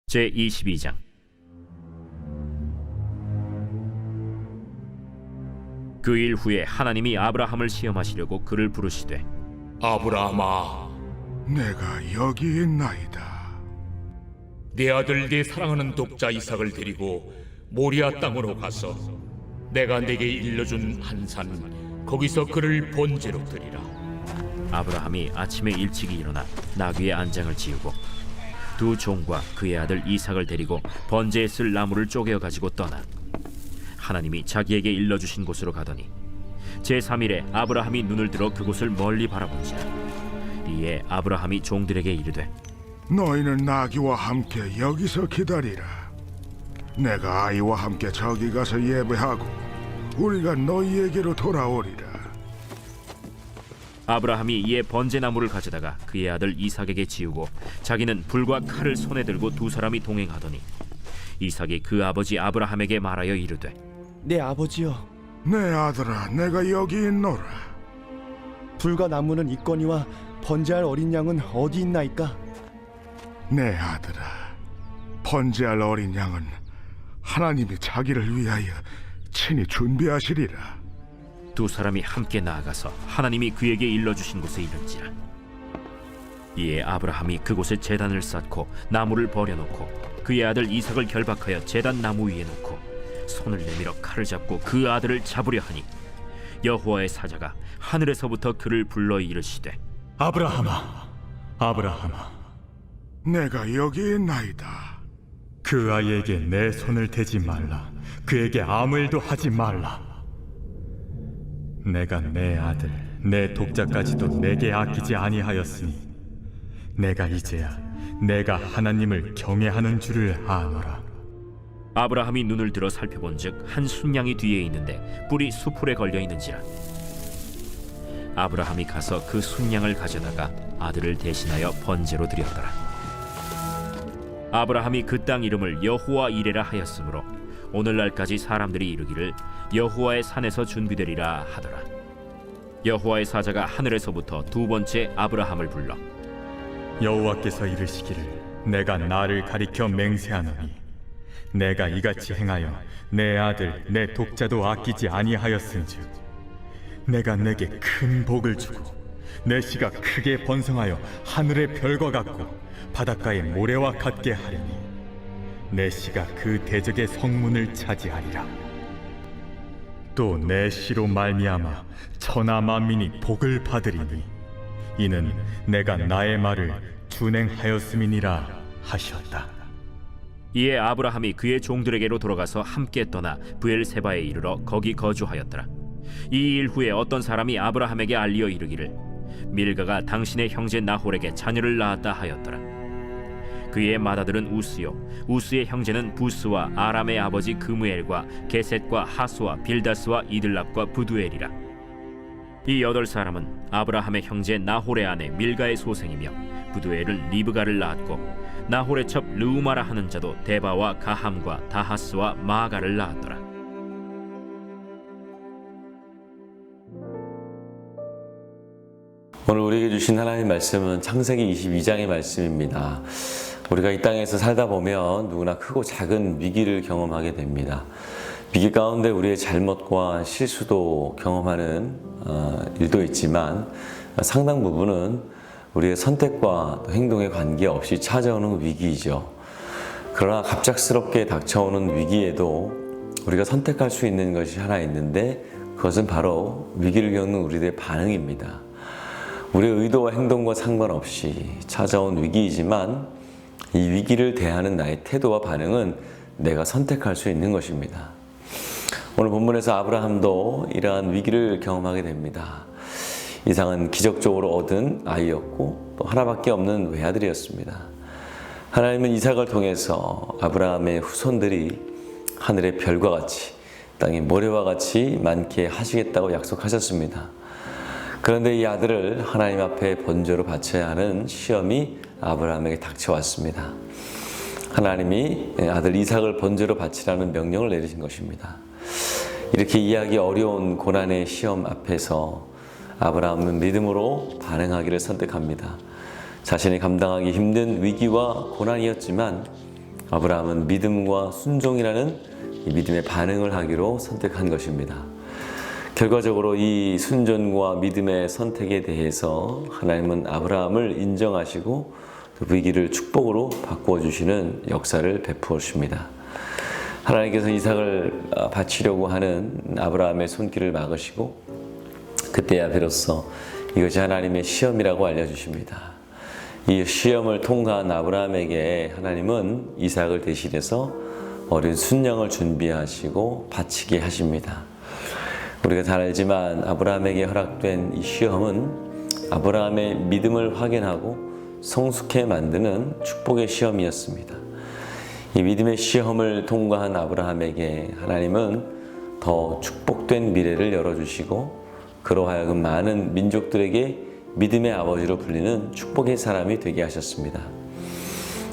제22장. 그 일 후에 하나님이 아브라함을 시험하시려고 그를 부르시되, 아브라함아, 내가 여기 있나이다. 네 아들 네 사랑하는 독자 이삭을 데리고 모리아 땅으로 가서 내가 네게 일러준 한 산 거기서 그를 번제로 드리라. 아브라함이 아침에 일찍이 일어나 나귀의 안장을 지우고 두 종과 그의 아들 이삭을 데리고 번제에 쓸 나무를 쪼개어 가지고 떠나 하나님이 자기에게 일러주신 곳으로 가더니 제3일에 아브라함이 눈을 들어 그곳을 멀리 바라본지라. 이에 아브라함이 종들에게 이르되, 너희는 나귀와 함께 여기서 기다리라. 내가 아이와 함께 저기 가서 예배하고 우리가 너희에게로 돌아오리라. 아브라함이 이에 번제나무를 가져다가 그의 아들 이삭에게 지우고 자기는 불과 칼을 손에 들고 두 사람이 동행하더니 이삭이 그 아버지 아브라함에게 말하여 이르되, 내 아버지여, 내 아들아, 내가 여기 있노라. 불과 나무는 있거니와 번제할 어린 양은 어디 있나이까? 내 아들아, 번제할 어린 양은 하나님이 자기를 위하여 친히 준비하시리라. 두 사람이 함께 나아가서 하나님이 그에게 일러주신 곳에 이른지라. 이에 아브라함이 그곳에 제단을 쌓고 나무를 버려놓고 그의 아들 이삭을 결박하여 제단 나무 위에 놓고 손을 내밀어 칼을 잡고 그 아들을 잡으려 하니 여호와의 사자가 하늘에서부터 그를 불러 이르시되, 아브라함아, 아브라함아, 내가 여기 있나이다. 그 아이에게 내 손을 대지 말라. 그에게 아무 일도 하지 말라. 내가 내 아들, 내 독자까지도 내게 아끼지 아니하였으니 내가 이제야 내가 하나님을 경외하는 줄을 아노라. 아브라함이 눈을 들어 살펴본즉 한 순양이 뒤에 있는데 뿔이 수풀에 걸려 있는지라. 아브라함이 가서 그 순양을 가져다가 아들을 대신하여 번제로 드렸더라. 아브라함이 그 땅 이름을 여호와 이레라 하였으므로 오늘날까지 사람들이 이르기를 여호와의 산에서 준비되리라 하더라. 여호와의 사자가 하늘에서부터 두 번째 아브라함을 불러 여호와께서 이르시기를 내가 나를 가리켜 맹세하노니 내가 이같이 행하여 내 아들, 내 독자도 아끼지 아니하였은즉 내가 내게 큰 복을 주고 내 씨가 크게 번성하여 하늘의 별과 같고 바닷가의 모래와 같게 하리니 내 씨가 그 대적의 성문을 차지하리라. 또 내 씨로 말미암아 천하 만민이 복을 받으리니 이는 내가 나의 말을 준행하였음이니라 하셨다. 이에 아브라함이 그의 종들에게로 돌아가서 함께 떠나 브엘세바에 이르러 거기 거주하였더라. 이 일 후에 어떤 사람이 아브라함에게 알리어 이르기를 밀가가 당신의 형제 나홀에게 자녀를 낳았다 하였더라. 그의 맏아들은 우스요, 우스의 형제는 부스와 아람의 아버지 그무엘과 게셋과 하수와 빌다스와 이들랍과 부두엘이라. 이 8사람은 아브라함의 형제 나홀의 아내 밀가의 소생이며 부두엘은 리브가를 낳았고 나홀의 첩 르우마라 하는 자도 데바와 가함과 다하스와 마가를 낳았더라. 오늘 우리에게 주신 하나님의 말씀은 창세기 22장의 말씀입니다. 우리가 이 땅에서 살다 보면 누구나 크고 작은 위기를 경험하게 됩니다. 위기 가운데 우리의 잘못과 실수도 경험하는 일도 있지만 상당 부분은 우리의 선택과 행동에 관계없이 찾아오는 위기이죠. 그러나 갑작스럽게 닥쳐오는 위기에도 우리가 선택할 수 있는 것이 하나 있는데 그것은 바로 위기를 겪는 우리들의 반응입니다. 우리의 의도와 행동과 상관없이 찾아온 위기이지만 이 위기를 대하는 나의 태도와 반응은 내가 선택할 수 있는 것입니다. 오늘 본문에서 아브라함도 이러한 위기를 경험하게 됩니다. 이삭은 기적적으로 얻은 아이였고 또 하나밖에 없는 외아들이었습니다. 하나님은 이삭을 통해서 아브라함의 후손들이 하늘의 별과 같이 땅의 모래와 같이 많게 하시겠다고 약속하셨습니다. 그런데 이 아들을 하나님 앞에 번제로 바쳐야 하는 시험이 아브라함에게 닥쳐왔습니다. 하나님이 아들 이삭을 번제로 바치라는 명령을 내리신 것입니다. 이렇게 이해하기 어려운 고난의 시험 앞에서 아브라함은 믿음으로 반응하기를 선택합니다. 자신이 감당하기 힘든 위기와 고난이었지만 아브라함은 믿음과 순종이라는 이 믿음의 반응을 하기로 선택한 것입니다. 결과적으로 이 순종과 믿음의 선택에 대해서 하나님은 아브라함을 인정하시고 그 위기를 축복으로 바꾸어 주시는 역사를 베푸어 주십니다. 하나님께서 이삭을 바치려고 하는 아브라함의 손길을 막으시고 그때야 비로소 이것이 하나님의 시험이라고 알려주십니다. 이 시험을 통과한 아브라함에게 하나님은 이삭을 대신해서 어린 순양을 준비하시고 바치게 하십니다. 우리가 잘 알지만 아브라함에게 허락된 이 시험은 아브라함의 믿음을 확인하고 성숙해 만드는 축복의 시험이었습니다. 이 믿음의 시험을 통과한 아브라함에게 하나님은 더 축복된 미래를 열어주시고 그로 하여금 많은 민족들에게 믿음의 아버지로 불리는 축복의 사람이 되게 하셨습니다.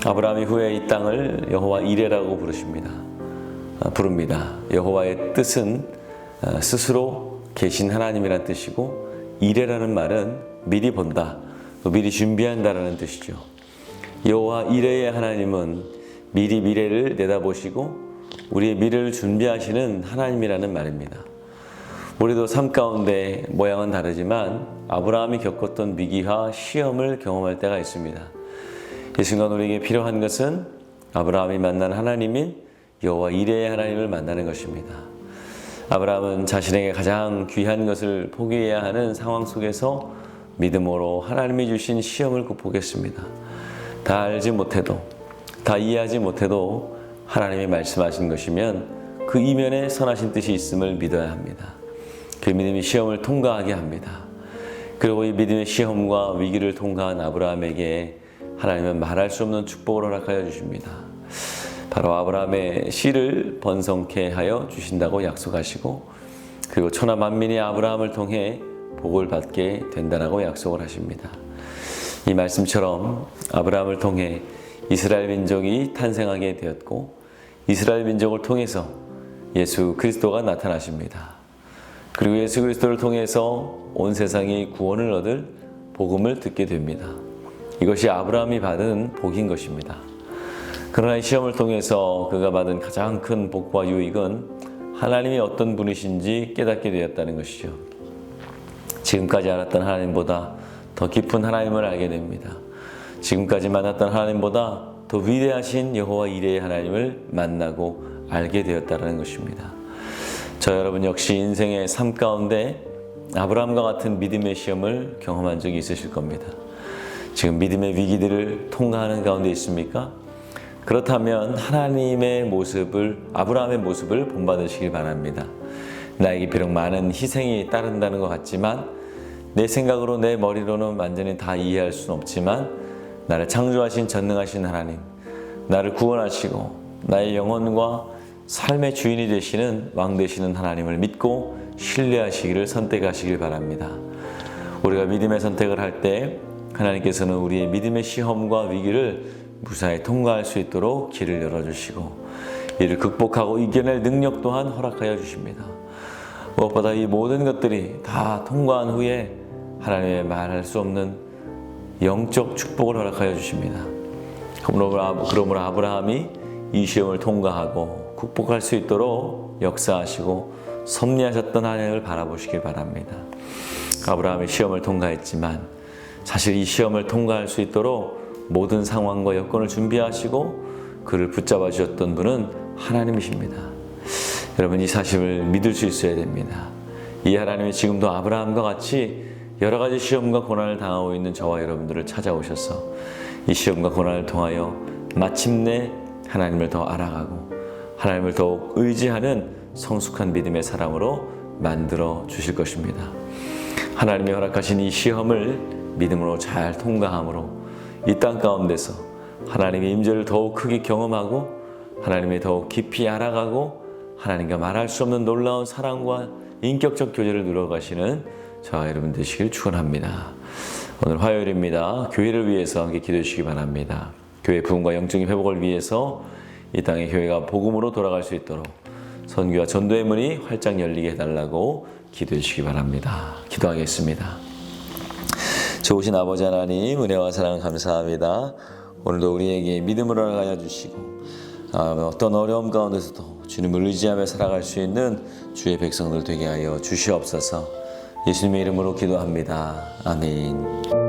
아브라함이 후에 이 땅을 여호와 이레라고 부릅니다. 여호와의 뜻은 스스로 계신 하나님이란 뜻이고 이레라는 말은 미리 본다, 미리 준비한다라는 뜻이죠. 여호와 이레의 하나님은 미리 미래를 내다보시고 우리의 미래를 준비하시는 하나님이라는 말입니다. 우리도 삶 가운데 모양은 다르지만 아브라함이 겪었던 위기와 시험을 경험할 때가 있습니다. 이 순간 우리에게 필요한 것은 아브라함이 만난 하나님인 여호와 이레의 하나님을 만나는 것입니다. 아브라함은 자신에게 가장 귀한 것을 포기해야 하는 상황 속에서 믿음으로 하나님이 주신 시험을 극복했습니다. 다 알지 못해도, 다 이해하지 못해도 하나님이 말씀하신 것이면 그 이면에 선하신 뜻이 있음을 믿어야 합니다. 그 믿음이 시험을 통과하게 합니다. 그리고 이 믿음의 시험과 위기를 통과한 아브라함에게 하나님은 말할 수 없는 축복을 허락하여 주십니다. 바로 아브라함의 씨를 번성케 하여 주신다고 약속하시고 그리고 천하 만민이 아브라함을 통해 복을 받게 된다라고 약속을 하십니다. 이 말씀처럼 아브라함을 통해 이스라엘 민족이 탄생하게 되었고 이스라엘 민족을 통해서 예수 그리스도가 나타나십니다. 그리고 예수 그리스도를 통해서 온 세상이 구원을 얻을 복음을 듣게 됩니다. 이것이 아브라함이 받은 복인 것입니다. 그러나 이 시험을 통해서 그가 받은 가장 큰 복과 유익은 하나님이 어떤 분이신지 깨닫게 되었다는 것이죠. 지금까지 알았던 하나님보다 더 깊은 하나님을 알게 됩니다. 지금까지 만났던 하나님보다 더 위대하신 여호와 이레의 하나님을 만나고 알게 되었다는 것입니다. 저 여러분 역시 인생의 삶 가운데 아브라함과 같은 믿음의 시험을 경험한 적이 있으실 겁니다. 지금 믿음의 위기들을 통과하는 가운데 있습니까? 그렇다면 하나님의 모습을, 아브라함의 모습을 본받으시길 바랍니다. 나에게 비록 많은 희생이 따른다는 것 같지만 내 생각으로 내 머리로는 완전히 다 이해할 수는 없지만 나를 창조하신 전능하신 하나님, 나를 구원하시고 나의 영혼과 삶의 주인이 되시는 왕 되시는 하나님을 믿고 신뢰하시기를 선택하시길 바랍니다. 우리가 믿음의 선택을 할 때 하나님께서는 우리의 믿음의 시험과 위기를 무사히 통과할 수 있도록 길을 열어주시고 이를 극복하고 이겨낼 능력 또한 허락하여 주십니다. 무엇보다 이 모든 것들이 다 통과한 후에 하나님의 말할 수 없는 영적 축복을 허락하여 주십니다. 그러므로 아브라함이 이 시험을 통과하고 극복할 수 있도록 역사하시고 섭리하셨던 하나님을 바라보시길 바랍니다. 아브라함이 시험을 통과했지만 사실 이 시험을 통과할 수 있도록 모든 상황과 여건을 준비하시고 그를 붙잡아 주셨던 분은 하나님이십니다. 여러분 이 사실을 믿을 수 있어야 됩니다. 이 하나님이 지금도 아브라함과 같이 여러 가지 시험과 고난을 당하고 있는 저와 여러분들을 찾아오셔서 이 시험과 고난을 통하여 마침내 하나님을 더 알아가고 하나님을 더욱 의지하는 성숙한 믿음의 사람으로 만들어 주실 것입니다. 하나님이 허락하신 이 시험을 믿음으로 잘 통과함으로 이 땅 가운데서 하나님의 임재를 더욱 크게 경험하고 하나님의 더욱 깊이 알아가고 하나님과 말할 수 없는 놀라운 사랑과 인격적 교제를 누려가시는 저와 여러분 되시길 축원합니다. 오늘 화요일입니다. 교회를 위해서 함께 기도해 주시기 바랍니다. 교회 부흥과 영적인 회복을 위해서 이 땅의 교회가 복음으로 돌아갈 수 있도록 선교와 전도의 문이 활짝 열리게 해달라고 기도해 주시기 바랍니다. 기도하겠습니다. 좋으신 아버지 하나님, 은혜와 사랑 감사합니다. 오늘도 우리에게 믿음을 허락하여 주시고 어떤 어려움 가운데서도 주님을 의지하며 살아갈 수 있는 주의 백성들 되게 하여 주시옵소서. 예수님의 이름으로 기도합니다. 아멘.